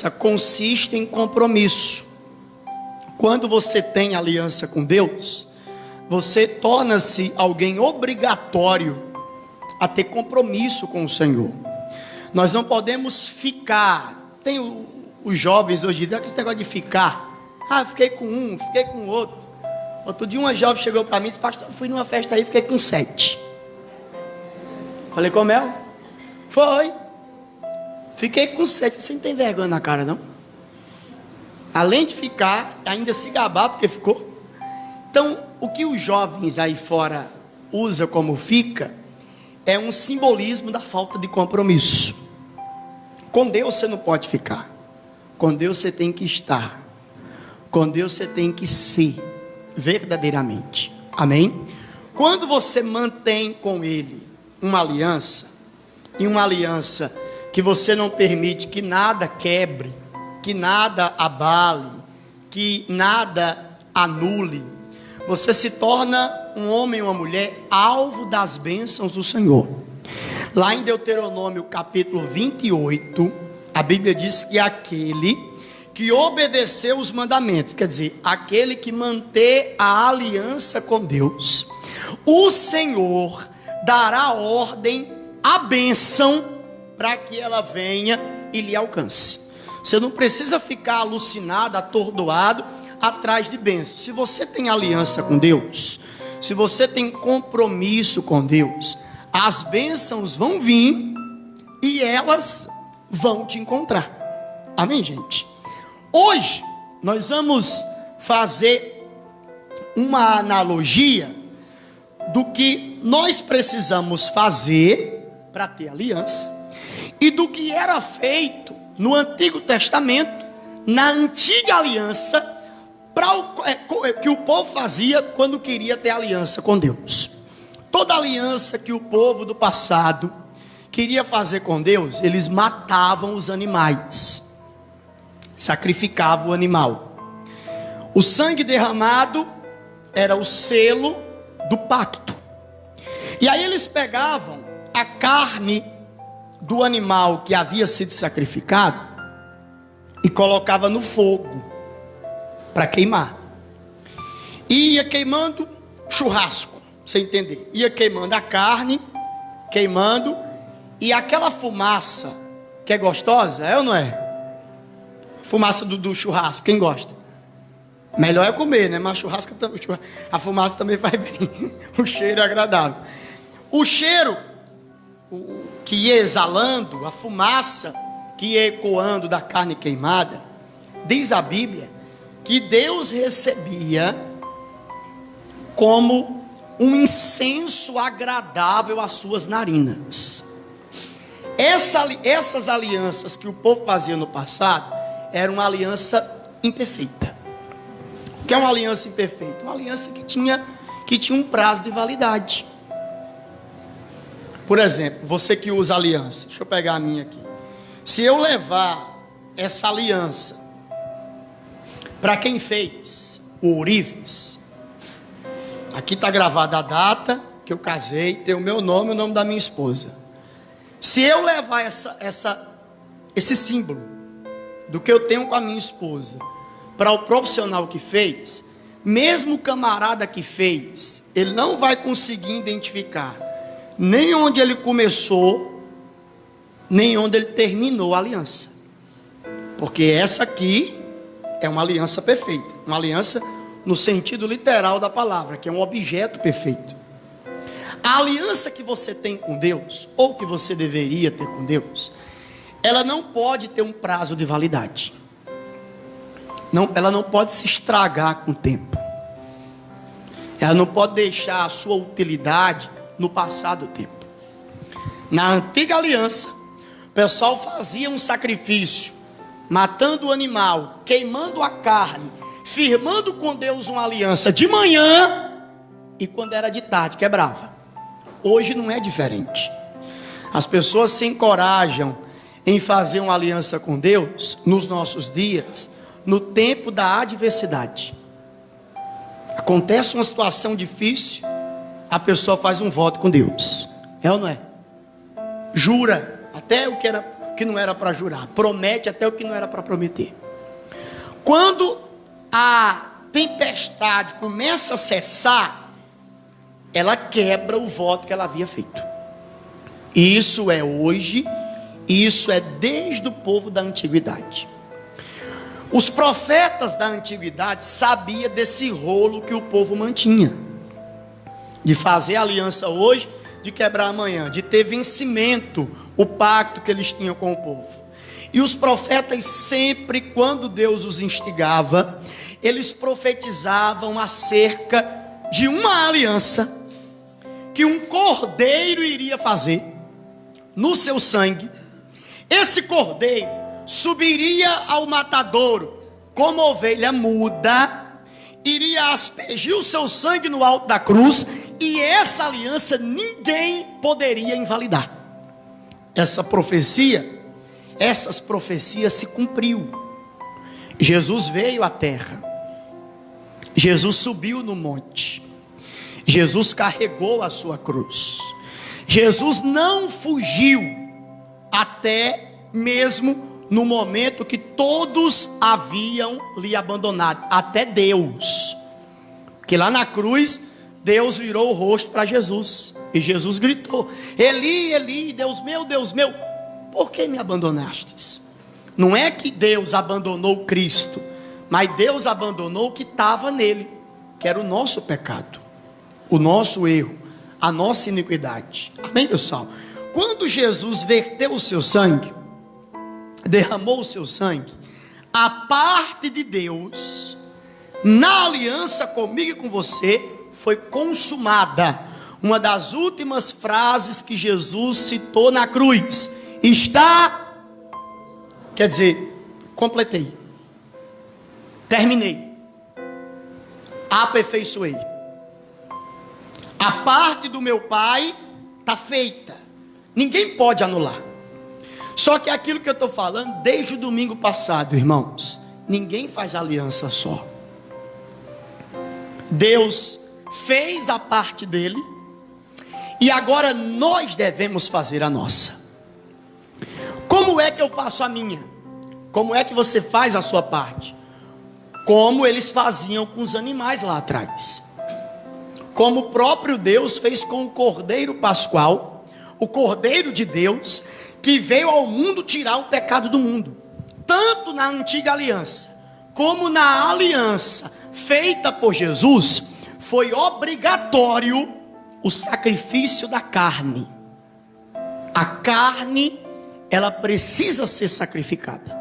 aliança consiste em compromisso. Quando você tem aliança com Deus, você torna-se alguém obrigatório a ter compromisso com o Senhor. Nós não podemos ficar. Tem os jovens hoje em dia, esse negócio de ficar. Fiquei com um, fiquei com outro. Outro dia uma jovem chegou para mim e disse: pastor, fui numa festa aí, fiquei com 7. Falei: como é? Foi. Fiquei com 7. Você não tem vergonha na cara, não? Além de ficar, ainda se gabar porque ficou. Então, o que os jovens aí fora usam como fica, é um simbolismo da falta de compromisso. Com Deus você não pode ficar. Com Deus você tem que estar. Com Deus você tem que ser verdadeiramente. Amém? Quando você mantém com Ele uma aliança, e uma aliança que você não permite que nada quebre, que nada abale, que nada anule, você se torna um homem e uma mulher alvo das bênçãos do Senhor. Lá em Deuteronômio capítulo 28, a Bíblia diz que aquele que obedeceu os mandamentos, quer dizer, aquele que manter a aliança com Deus, o Senhor dará ordem, a bênção, para que ela venha e lhe alcance. Você não precisa ficar alucinado, atordoado, atrás de bênçãos. Se você tem aliança com Deus, se você tem compromisso com Deus, as bênçãos vão vir e elas vão te encontrar. Amém, gente? Hoje nós vamos fazer uma analogia do que nós precisamos fazer para ter aliança e do que era feito no Antigo Testamento, na antiga aliança, que o povo fazia quando queria ter aliança com Deus. Toda aliança que o povo do passado queria fazer com Deus, eles matavam os animais, sacrificavam o animal. O sangue derramado era o selo do pacto. E aí eles pegavam a carne do animal que havia sido sacrificado e colocava no fogo para queimar. E ia queimando churrasco, você entender. Ia queimando a carne, queimando, e aquela fumaça que é gostosa, é ou não é? Fumaça do churrasco, quem gosta? Melhor é comer, né? Mas churrasco, a fumaça também faz bem. O cheiro é agradável. O cheiro que ia exalando, a fumaça que ia ecoando da carne queimada, diz a Bíblia que Deus recebia como um incenso agradável às suas narinas. Essas alianças que o povo fazia no passado eram uma aliança imperfeita. O que é uma aliança imperfeita? Uma aliança que tinha um prazo de validade. Por exemplo, você que usa aliança, deixa eu pegar a minha aqui. Se eu levar essa aliança para quem fez o ourives, aqui está gravada a data que eu casei, tem o meu nome e o nome da minha esposa. Se eu levar esse símbolo do que eu tenho com a minha esposa para o profissional que fez, mesmo o camarada que fez, ele não vai conseguir identificar nem onde ele começou, nem onde ele terminou a aliança. Porque essa aqui é uma aliança perfeita, uma aliança no sentido literal da palavra, que é um objeto perfeito. A aliança que você tem com Deus, ou que você deveria ter com Deus, ela não pode ter um prazo de validade. Ela não pode se estragar com o tempo. Ela não pode deixar a sua utilidade no passar do tempo. Na antiga aliança, o pessoal fazia um sacrifício, matando o animal, queimando a carne, firmando com Deus uma aliança de manhã, e quando era de tarde quebrava. Hoje não é diferente. As pessoas se encorajam em fazer uma aliança com Deus nos nossos dias, no tempo da adversidade. Acontece uma situação difícil, a pessoa faz um voto com Deus. É ou não é? Jura, até o que que não era para jurar, promete até o que não era para prometer. Quando a tempestade começa a cessar, ela quebra o voto que ela havia feito. Isso é hoje, isso é desde o povo da antiguidade. Os profetas da antiguidade sabiam desse rolo que o povo mantinha, de fazer aliança hoje, de quebrar amanhã, de ter vencimento, o pacto que eles tinham com o povo. E os profetas sempre, quando Deus os instigava, eles profetizavam acerca de uma aliança que um cordeiro iria fazer no seu sangue. Esse cordeiro subiria ao matadouro como ovelha muda, iria aspergir o seu sangue no alto da cruz, e essa aliança ninguém poderia invalidar. Essas profecias se cumpriu. Jesus veio à terra, Jesus subiu no monte, Jesus carregou a sua cruz, Jesus não fugiu, até mesmo no momento que todos haviam lhe abandonado, até Deus, porque lá na cruz, Deus virou o rosto para Jesus, e Jesus gritou: Eli, Eli, Deus meu, por que me abandonastes? Não é que Deus abandonou Cristo, mas Deus abandonou o que estava nele, que era o nosso pecado, o nosso erro, a nossa iniquidade. Amém, pessoal? Quando Jesus verteu o seu sangue, derramou o seu sangue, a parte de Deus, na aliança comigo e com você, foi consumada. Uma das últimas frases que Jesus citou na cruz: está, quer dizer, completei, terminei, aperfeiçoei, a parte do meu Pai está feita, ninguém pode anular. Só que aquilo que eu estou falando desde o domingo passado, irmãos, ninguém faz aliança só. Deus fez a parte dele, e agora nós devemos fazer a nossa. Como é que eu faço a minha? Como é que você faz a sua parte? Como eles faziam com os animais lá atrás, como o próprio Deus fez com o Cordeiro Pascual, o Cordeiro de Deus, que veio ao mundo tirar o pecado do mundo. Tanto na antiga aliança, como na aliança feita por Jesus, foi obrigatório o sacrifício da carne. A carne, ela precisa ser sacrificada.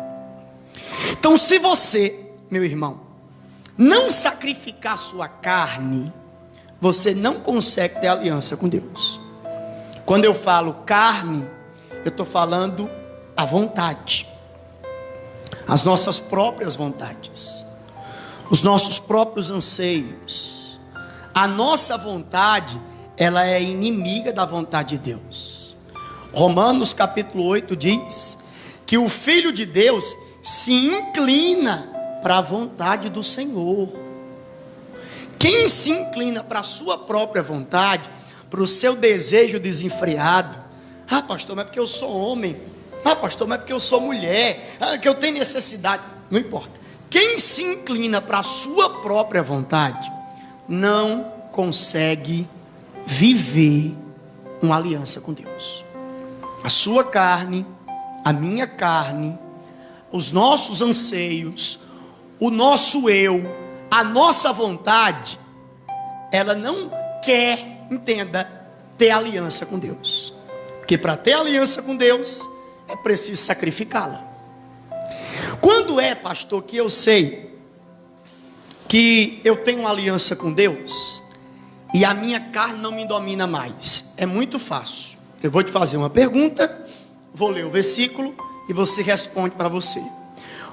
Então, se você, meu irmão, não sacrificar a sua carne, você não consegue ter aliança com Deus. Quando eu falo carne, eu estou falando a vontade, as nossas próprias vontades, os nossos próprios anseios. A nossa vontade, ela é inimiga da vontade de Deus. Romanos capítulo 8 diz que o Filho de Deus se inclina para a vontade do Senhor. Quem se inclina para a sua própria vontade, para o seu desejo desenfreado: ah, pastor, mas é porque eu sou homem. Ah, pastor, mas é porque eu sou mulher. Ah, que eu tenho necessidade. Não importa. Quem se inclina para a sua própria vontade, não consegue viver uma aliança com Deus. A sua carne, a minha carne, os nossos anseios, o nosso eu, a nossa vontade, ela não quer, entenda, ter aliança com Deus. Porque para ter aliança com Deus, é preciso sacrificá-la. Quando é, pastor, que eu sei que eu tenho uma aliança com Deus e a minha carne não me domina mais? É muito fácil. Eu vou te fazer uma pergunta, vou ler o versículo e você responde para você.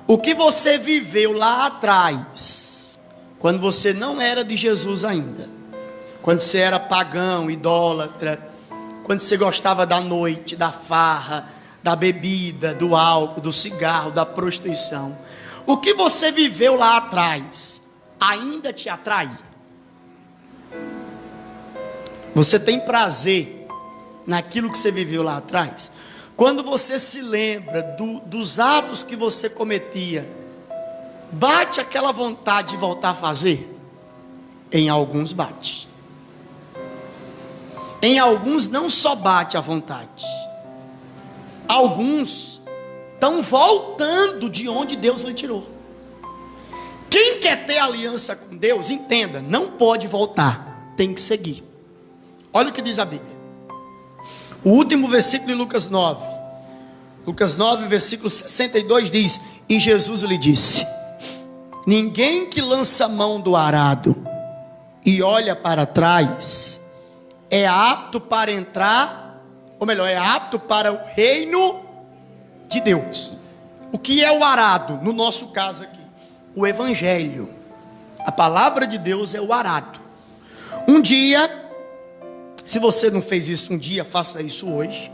O que você viveu lá atrás, quando você não era de Jesus ainda, quando você era pagão, idólatra, quando você gostava da noite, da farra, da bebida, do álcool, do cigarro, da prostituição, o que você viveu lá atrás ainda te atrai? Você tem prazer naquilo que você viveu lá atrás? Quando você se lembra dos atos que você cometia, bate aquela vontade de voltar a fazer? Em alguns bate. Em alguns não só bate a vontade. Alguns estão voltando de onde Deus lhe tirou. Quem quer ter aliança com Deus, entenda, não pode voltar, tem que seguir. Olha o que diz a Bíblia. O último versículo de Lucas 9. Lucas 9, versículo 62 diz: e Jesus lhe disse: ninguém que lança mão do arado e olha para trás é apto para entrar, ou melhor, é apto para o reino de Deus. O que é o arado? No nosso caso aqui, o evangelho. A palavra de Deus é o arado. Um dia, se você não fez isso um dia, faça isso hoje.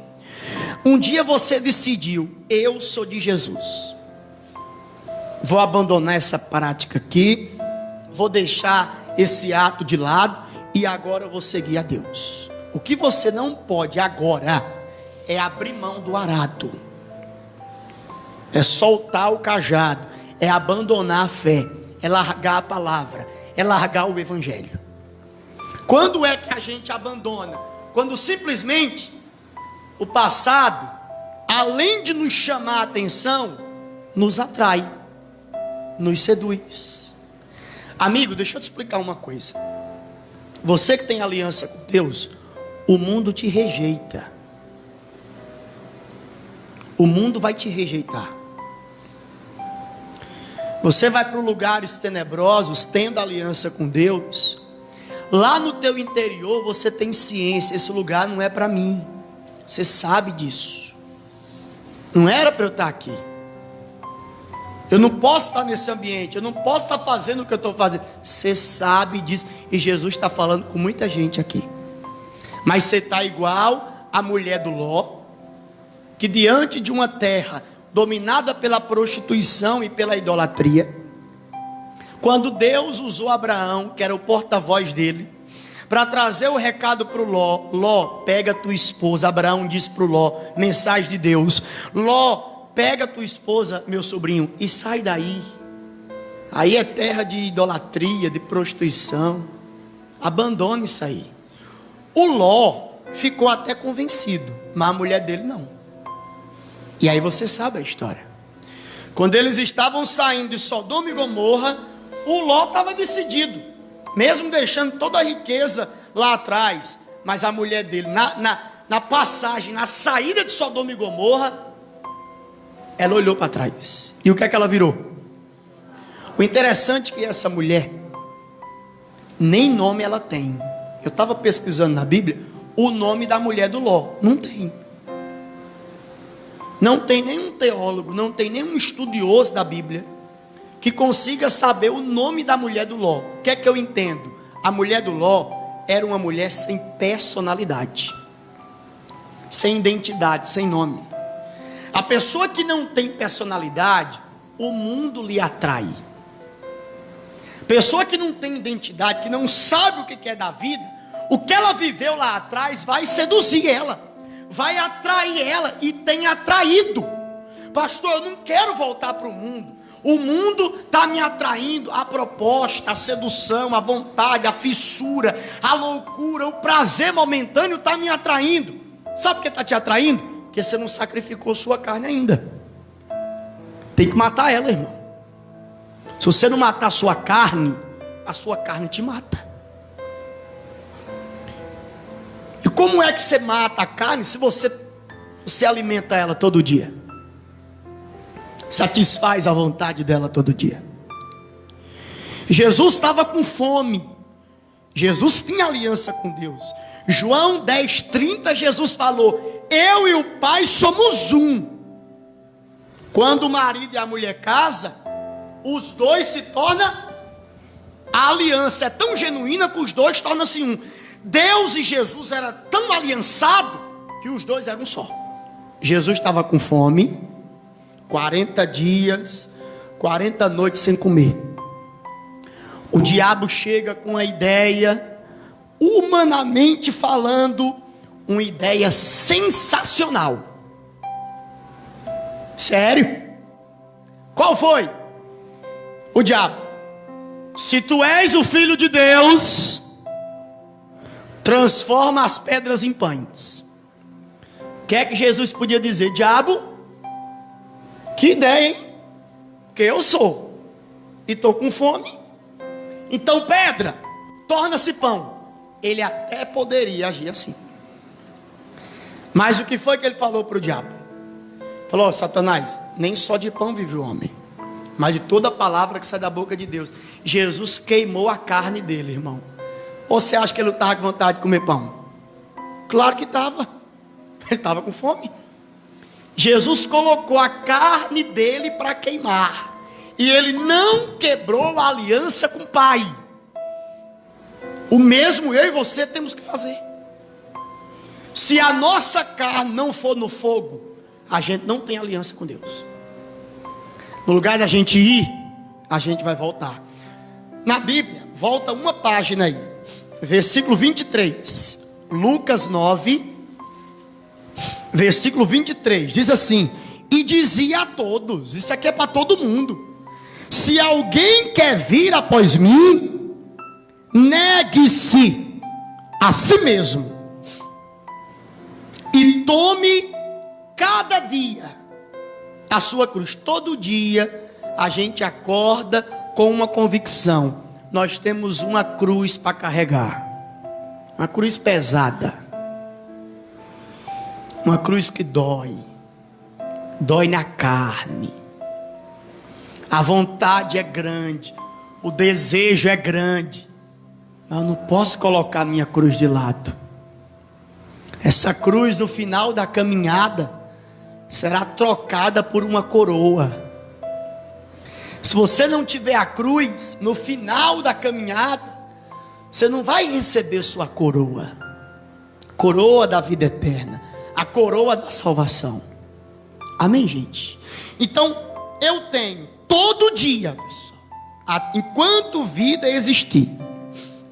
Um dia você decidiu: eu sou de Jesus, vou abandonar essa prática aqui, vou deixar esse ato de lado e agora eu vou seguir a Deus. O que você não pode agora é abrir mão do arado, é soltar o cajado, é abandonar a fé, é largar a palavra, é largar o evangelho. Quando é que a gente abandona? Quando simplesmente o passado, além de nos chamar a atenção, nos atrai, nos seduz. Amigo, deixa eu te explicar uma coisa. Você que tem aliança com Deus, o mundo te rejeita. O mundo vai te rejeitar. Você vai para lugares tenebrosos, tendo aliança com Deus. Lá no teu interior você tem ciência: esse lugar não é para mim. Você sabe disso. Não era para eu estar aqui. Eu não posso estar nesse ambiente. Eu não posso estar fazendo o que eu estou fazendo. Você sabe disso. E Jesus está falando com muita gente aqui. Mas você está igual a mulher do Ló, que diante de uma terra dominada pela prostituição e pela idolatria, quando Deus usou Abraão, que era o porta-voz dele, para trazer o recado para o Ló: Ló, pega tua esposa. Abraão disse para o Ló, mensagem de Deus: Ló, pega tua esposa, meu sobrinho, e sai daí. Aí é terra de idolatria, de prostituição. Abandona isso aí. O Ló ficou até convencido, mas a mulher dele não. E aí você sabe a história. Quando eles estavam saindo de Sodoma e Gomorra, o Ló estava decidido, mesmo deixando toda a riqueza lá atrás. Mas a mulher dele, na passagem, na saída de Sodoma e Gomorra, ela olhou para trás. E o que é que ela virou? O interessante é que essa mulher, nem nome ela tem. Eu estava pesquisando na Bíblia o nome da mulher do Ló. Não tem. Não tem nenhum teólogo, não tem nenhum estudioso da Bíblia que consiga saber o nome da mulher do Ló. O que é que eu entendo? A mulher do Ló era uma mulher sem personalidade, sem identidade, sem nome. A pessoa que não tem personalidade, o mundo lhe atrai. Pessoa que não tem identidade, que não sabe o que é da vida, o que ela viveu lá atrás vai seduzir ela, vai atrair ela, e tem atraído. Pastor, eu não quero voltar para o mundo. O mundo está me atraindo. A proposta, a sedução, a vontade, a fissura, a loucura, o prazer momentâneo está me atraindo. Sabe por que está te atraindo? Porque você não sacrificou sua carne ainda. Tem que matar ela, irmão. Se você não matar a sua carne te mata. E como é que você mata a carne se você alimenta ela todo dia? Satisfaz a vontade dela todo dia. Jesus estava com fome. Jesus tinha aliança com Deus. João 10:30, Jesus falou: eu e o Pai somos um. Quando o marido e a mulher casam, os dois se tornam. A aliança é tão genuína que os dois tornam-se um. Deus e Jesus eram tão aliançados que os dois eram um só. Jesus estava com fome, 40 dias, 40 noites sem comer. O diabo chega com a ideia, humanamente falando, uma ideia sensacional. Sério? Qual foi? O diabo: se tu és o filho de Deus, transforma as pedras em pães. O que é que Jesus podia dizer? Diabo, que ideia, hein? Porque eu sou e estou com fome. Então pedra, torna-se pão. Ele até poderia agir assim. Mas o que foi que ele falou para o diabo? Falou: Satanás, nem só de pão vive o homem, mas de toda palavra que sai da boca de Deus. Jesus queimou a carne dele, irmão. Ou você acha que ele estava com vontade de comer pão? Claro que estava. Ele estava com fome. Jesus colocou a carne dele para queimar. E ele não quebrou a aliança com o Pai. O mesmo eu e você temos que fazer. Se a nossa carne não for no fogo, a gente não tem aliança com Deus. No lugar da gente ir, a gente vai voltar. Na Bíblia, volta uma página aí. Versículo 23. Lucas 9, versículo 23. Diz assim: e dizia a todos, isso aqui é para todo mundo: se alguém quer vir após mim, negue-se a si mesmo e tome cada dia a sua cruz. Todo dia a gente acorda com uma convicção: nós temos uma cruz para carregar, uma cruz pesada, uma cruz que dói na carne. A vontade é grande, o desejo é grande, mas eu não posso colocar minha cruz de lado. Essa cruz no final da caminhada será trocada por uma coroa. Se você não tiver a cruz no final da caminhada, você não vai receber sua coroa, coroa da vida eterna, a coroa da salvação. Amém, gente? Então eu tenho todo dia, pessoal, enquanto vida existir,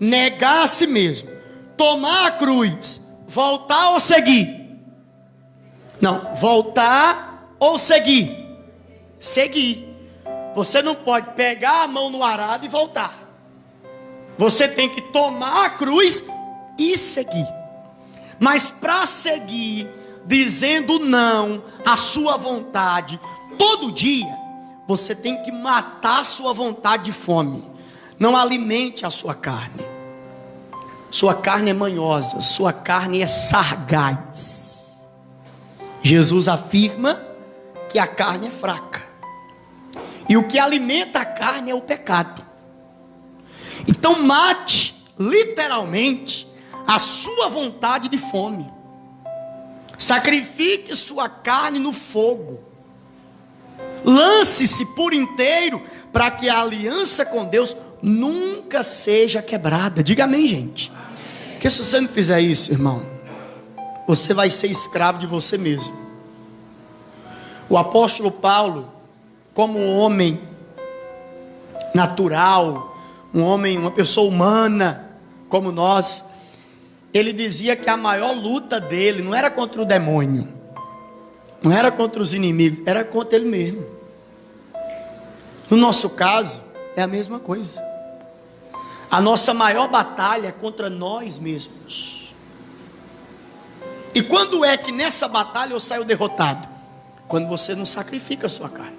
negar a si mesmo, tomar a cruz, voltar ou seguir? Não, voltar ou seguir? Seguir. Você não pode pegar a mão no arado e voltar. Você tem que tomar a cruz e seguir. Mas para seguir, dizendo não à sua vontade, todo dia, você tem que matar a sua vontade de fome. Não alimente a sua carne. Sua carne é manhosa, sua carne é sagaz. Jesus afirma que a carne é fraca. E o que alimenta a carne é o pecado. Então mate, literalmente, a sua vontade de fome. Sacrifique sua carne no fogo. Lance-se por inteiro para que a aliança com Deus nunca seja quebrada. Diga amém, gente. Porque se você não fizer isso, irmão, você vai ser escravo de você mesmo. O apóstolo Paulo, como um homem natural, um homem, uma pessoa humana como nós, ele dizia que a maior luta dele não era contra o demônio, não era contra os inimigos, era contra ele mesmo. No nosso caso, é a mesma coisa. A nossa maior batalha é contra nós mesmos. E quando é que nessa batalha eu saio derrotado? Quando você não sacrifica a sua carne,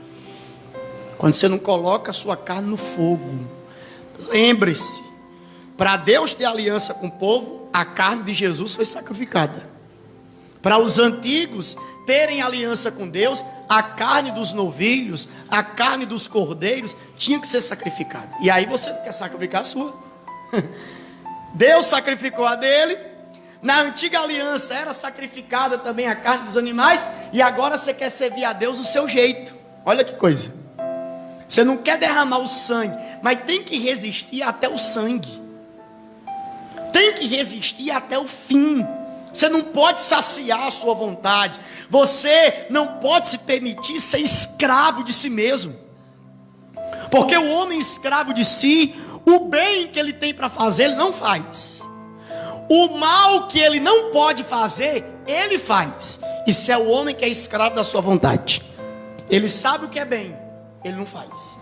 quando você não coloca a sua carne no fogo. Lembre-se, para Deus ter aliança com o povo, a carne de Jesus foi sacrificada. Para os antigos terem aliança com Deus, a carne dos novilhos, a carne dos cordeiros tinha que ser sacrificada. E aí você não quer sacrificar a sua. Deus sacrificou a dele. Na antiga aliança era sacrificada também a carne dos animais, e agora você quer servir a Deus do seu jeito. Olha que coisa. Você não quer derramar o sangue, mas tem que resistir até o sangue. Tem que resistir até o fim. Você não pode saciar a sua vontade. Você não pode se permitir ser escravo de si mesmo. Porque o homem escravo de si, o bem que ele tem para fazer, ele não faz. O mal que ele não pode fazer, ele faz. Isso é o homem que é escravo da sua vontade. Ele sabe o que é bem, ele não faz.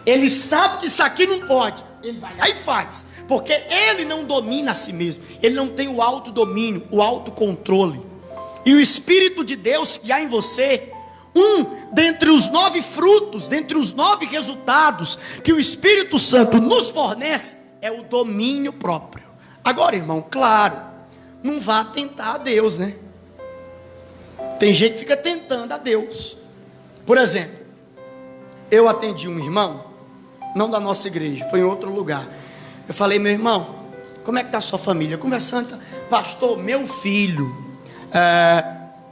Ele sabe que isso aqui não pode, ele vai lá e faz. Porque ele não domina a si mesmo. Ele não tem o autodomínio, o autocontrole. E o Espírito de Deus que há em você, dentre os 9 frutos, dentre os 9 resultados que o Espírito Santo nos fornece, é o domínio próprio. Agora, irmão, claro, não vá tentar a Deus, né? Tem gente que fica tentando a Deus. Por exemplo, eu atendi um irmão, não da nossa igreja, foi em outro lugar. Eu falei: meu irmão, como é que está a sua família? Conversando, pastor, meu filho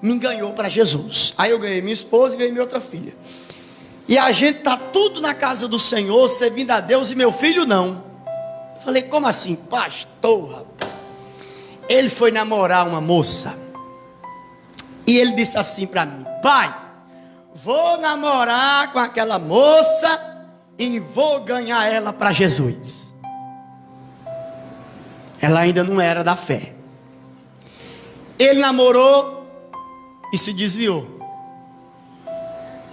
me ganhou para Jesus. Aí eu ganhei minha esposa e ganhei minha outra filha. E a gente está tudo na casa do Senhor, servindo a Deus, e meu filho não. Eu falei: como assim? Pastor, rapaz, ele foi namorar uma moça, e ele disse assim para mim: pai, vou namorar com aquela moça e vou ganhar ela para Jesus. Ela ainda não era da fé. Ele namorou e se desviou.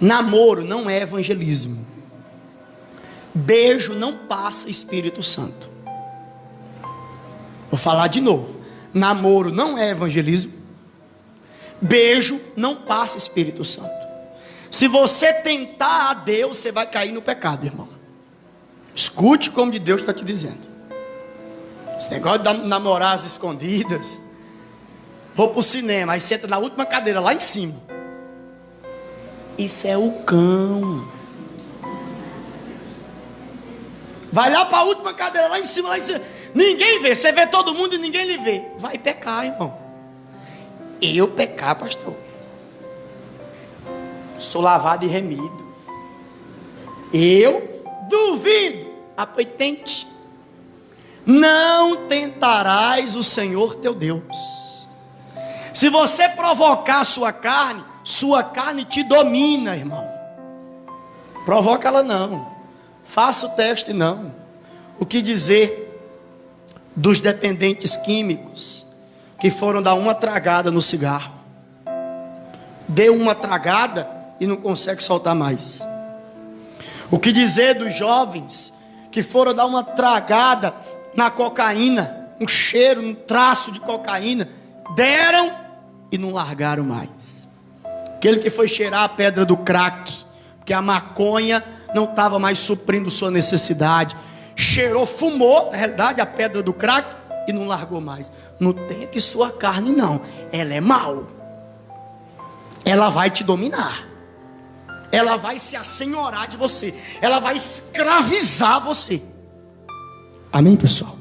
Namoro não é evangelismo. Beijo não passa Espírito Santo. Vou falar de novo. Namoro não é evangelismo. Beijo não passa Espírito Santo. Se você tentar a Deus, você vai cair no pecado, irmão. Escute como de Deus está te dizendo. Esse negócio de namorar às escondidas. Vou para o cinema, aí senta na última cadeira, lá em cima. Isso é o cão. Vai lá para a última cadeira, lá em cima, lá em cima. Ninguém vê, você vê todo mundo e ninguém lhe vê. Vai pecar, irmão. Eu pecar, pastor. Sou lavado e remido. Eu duvido. Pois tente. Não tentarás o Senhor teu Deus. Se você provocar sua carne te domina, irmão. Provoca ela não. Faça o teste não. O que dizer dos dependentes químicos que foram dar uma tragada no cigarro? Deu uma tragada e não consegue soltar mais. O que dizer dos jovens que foram dar uma tragada na cocaína, um cheiro, um traço de cocaína, deram e não largaram mais. Aquele que foi cheirar a pedra do crack, porque a maconha não estava mais suprindo sua necessidade, cheirou, fumou, na realidade, a pedra do crack e não largou mais. Não tente sua carne não, ela é mau. Ela vai te dominar. Ela vai se assenhorar de você. Ela vai escravizar você. Amém, pessoal?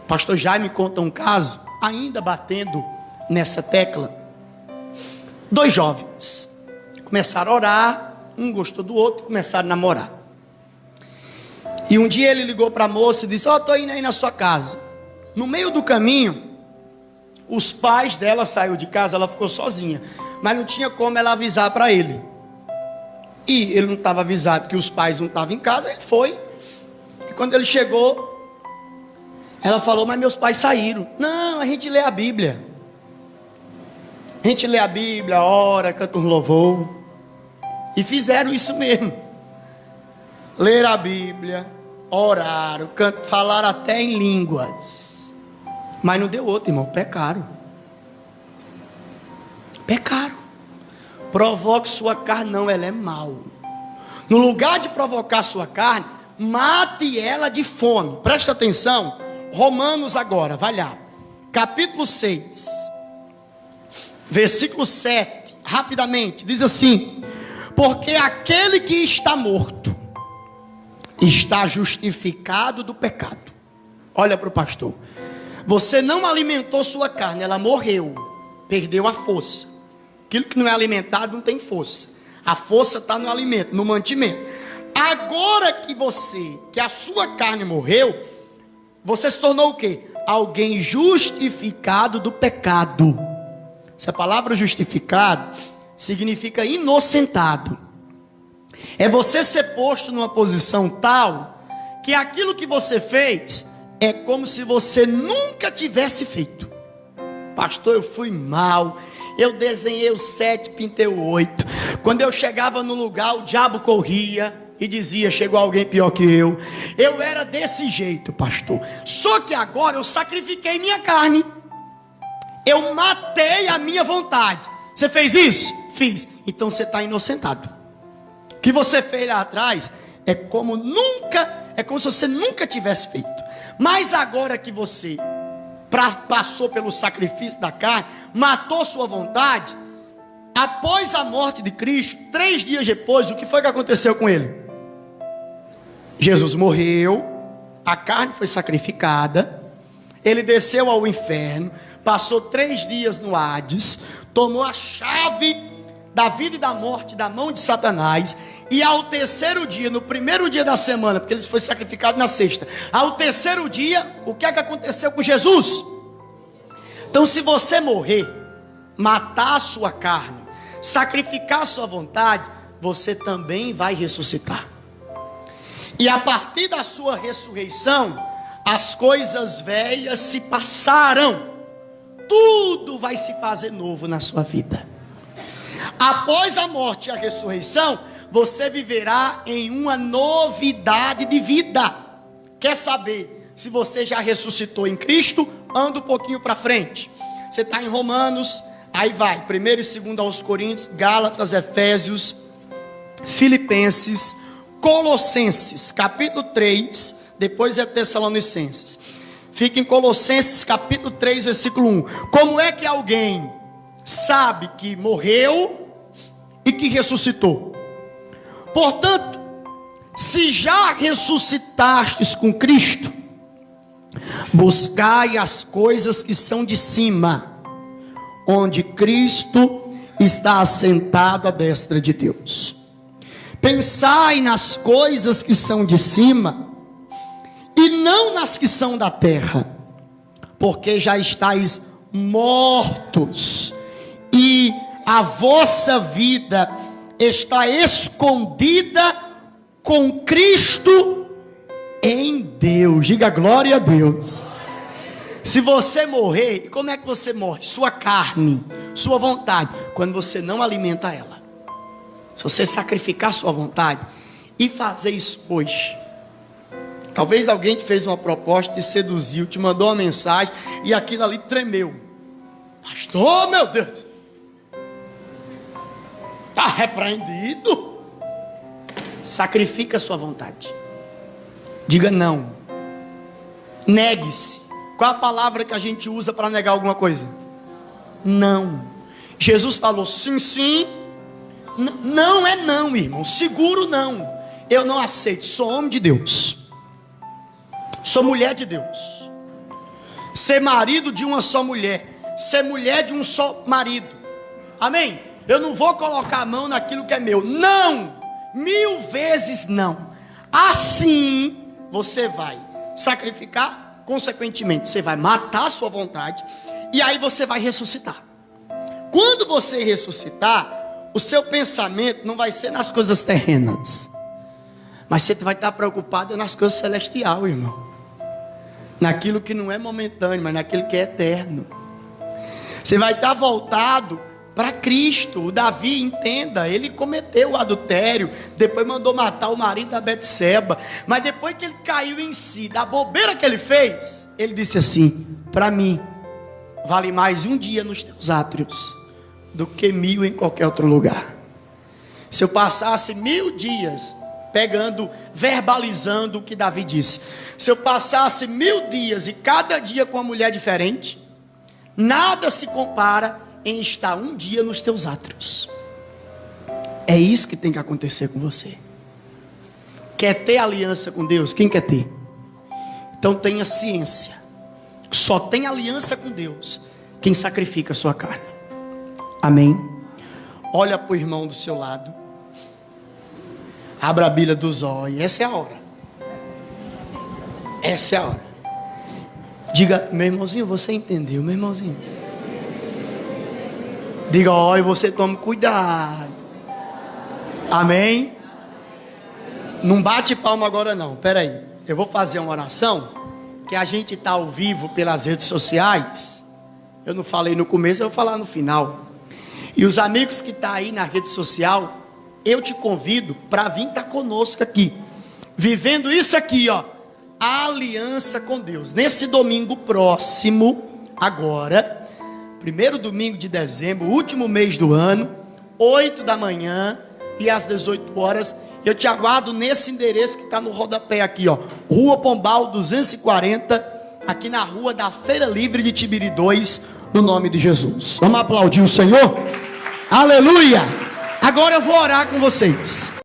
Pastor Jaime conta um caso, ainda batendo nessa tecla. 2 jovens começaram a orar, um gostou do outro, começaram a namorar. E um dia ele ligou para a moça e disse: estou indo aí na sua casa. No meio do caminho, os pais dela saíram de casa, ela ficou sozinha, mas não tinha como ela avisar para ele. E ele não estava avisado que os pais não estavam em casa, ele foi. E quando ele chegou, ela falou: mas meus pais saíram. Não, a gente lê a Bíblia. A gente lê a Bíblia, ora, canta um louvor. E fizeram isso mesmo. Ler a Bíblia, oraram, falaram até em línguas. Mas não deu outro, irmão, pecaram. Pecaram. Provoque sua carne, não, ela é mal. No lugar de provocar sua carne, mate ela de fome. Presta atenção, Romanos agora, vai lá. Capítulo 6, versículo 7, rapidamente, diz assim: porque aquele que está morto, está justificado do pecado. Olha para o pastor. Você não alimentou sua carne, ela morreu, perdeu a força. Aquilo que não é alimentado não tem força. A força está no alimento, no mantimento. Agora que a sua carne morreu, você se tornou o quê? Alguém justificado do pecado. Essa palavra justificado significa inocentado. É você ser posto numa posição tal que aquilo que você fez é como se você nunca tivesse feito. Pastor, eu fui mal, Eu desenhei o 7, pintei o 8. Quando eu chegava no lugar, o diabo corria e dizia: chegou alguém pior que eu. Eu era desse jeito, pastor. Só que agora eu sacrifiquei minha carne. Eu matei a minha vontade. Você fez isso? Fiz. Então você está inocentado. O que você fez lá atrás é como se você nunca tivesse feito. Mas agora que você passou pelo sacrifício da carne, matou sua vontade, após a morte de Cristo, 3 dias depois, o que foi que aconteceu com ele? Jesus morreu, a carne foi sacrificada, ele desceu ao inferno, passou 3 dias no Hades, tomou a chave da vida e da morte da mão de Satanás, e ao terceiro dia, no primeiro dia da semana, porque ele foi sacrificado na sexta, ao terceiro dia, o que é que aconteceu com Jesus? Então, se você morrer, matar a sua carne, sacrificar a sua vontade, você também vai ressuscitar. E a partir da sua ressurreição, as coisas velhas se passaram, tudo vai se fazer novo na sua vida. Após a morte e a ressurreição, você viverá em uma novidade de vida. Quer saber se você já ressuscitou em Cristo? Anda um pouquinho para frente. Você está em Romanos, aí vai, 1º e 2º aos Coríntios, Gálatas, Efésios, Filipenses, Colossenses, capítulo 3, depois é Tessalonicenses. Fica em Colossenses, capítulo 3, versículo 1. Como é que alguém sabe que morreu e que ressuscitou? Portanto, se já ressuscitastes com Cristo, buscai as coisas que são de cima, onde Cristo está assentado à destra de Deus. Pensai nas coisas que são de cima, e não nas que são da terra, porque já estáis mortos, e a vossa vida está escondida com Cristo em Deus. Diga glória a Deus. Se você morrer, como é que você morre? Sua carne, sua vontade, quando você não alimenta ela. Se você sacrificar sua vontade e fazer isso hoje. Talvez alguém te fez uma proposta, te seduziu, te mandou uma mensagem e aquilo ali tremeu. Pastor, meu Deus, está repreendido. Sacrifica a sua vontade. Diga não. Negue-se. Qual a palavra que a gente usa para negar alguma coisa? Não. Jesus falou sim, sim. Não é não, irmão. Seguro não. Eu não aceito. Sou homem de Deus. Sou mulher de Deus. Ser marido de uma só mulher. Ser mulher de um só marido. Amém? Eu não vou colocar a mão naquilo que é meu. Não. 1000 vezes não. Assim você vai sacrificar. Consequentemente você vai matar a sua vontade. E aí você vai ressuscitar. Quando você ressuscitar, o seu pensamento não vai ser nas coisas terrenas, mas você vai estar preocupado nas coisas celestiais, irmão. Naquilo que não é momentâneo, mas naquilo que é eterno. Você vai estar voltado para Cristo. O Davi, entenda, ele cometeu o adultério, depois mandou matar o marido da Betseba, mas depois que ele caiu em si, da bobeira que ele fez, ele disse assim: para mim, vale mais um dia nos teus átrios do que 1000 em qualquer outro lugar. Se eu passasse 1000 dias verbalizando o que Davi disse, se eu passasse 1000 dias e cada dia com uma mulher diferente, nada se compara em estar um dia nos teus átrios. É isso que tem que acontecer com você. Quer ter aliança com Deus? Quem quer ter? Então tenha ciência. Só tem aliança com Deus quem sacrifica a sua carne. Amém? Olha para o irmão do seu lado. Abra a Bíblia dos olhos. Essa é a hora. Essa é a hora. Diga: meu irmãozinho, você entendeu, meu irmãozinho? Diga: olha, você tome cuidado. Amém? Não bate palma agora não. Espera aí. Eu vou fazer uma oração, que a gente está ao vivo pelas redes sociais. Eu não falei no começo, eu vou falar no final. E os amigos que estão aí na rede social, eu te convido para vir estar conosco aqui, vivendo isso aqui, ó, a aliança com Deus. Nesse domingo próximo, agora, primeiro domingo de dezembro, último mês do ano, 8 da manhã e às 18 horas, eu te aguardo nesse endereço que está no rodapé aqui, ó, Rua Pombal 240, aqui na rua da Feira Livre de Tibiri 2, no nome de Jesus. Vamos aplaudir o Senhor? Aleluia! Agora eu vou orar com vocês.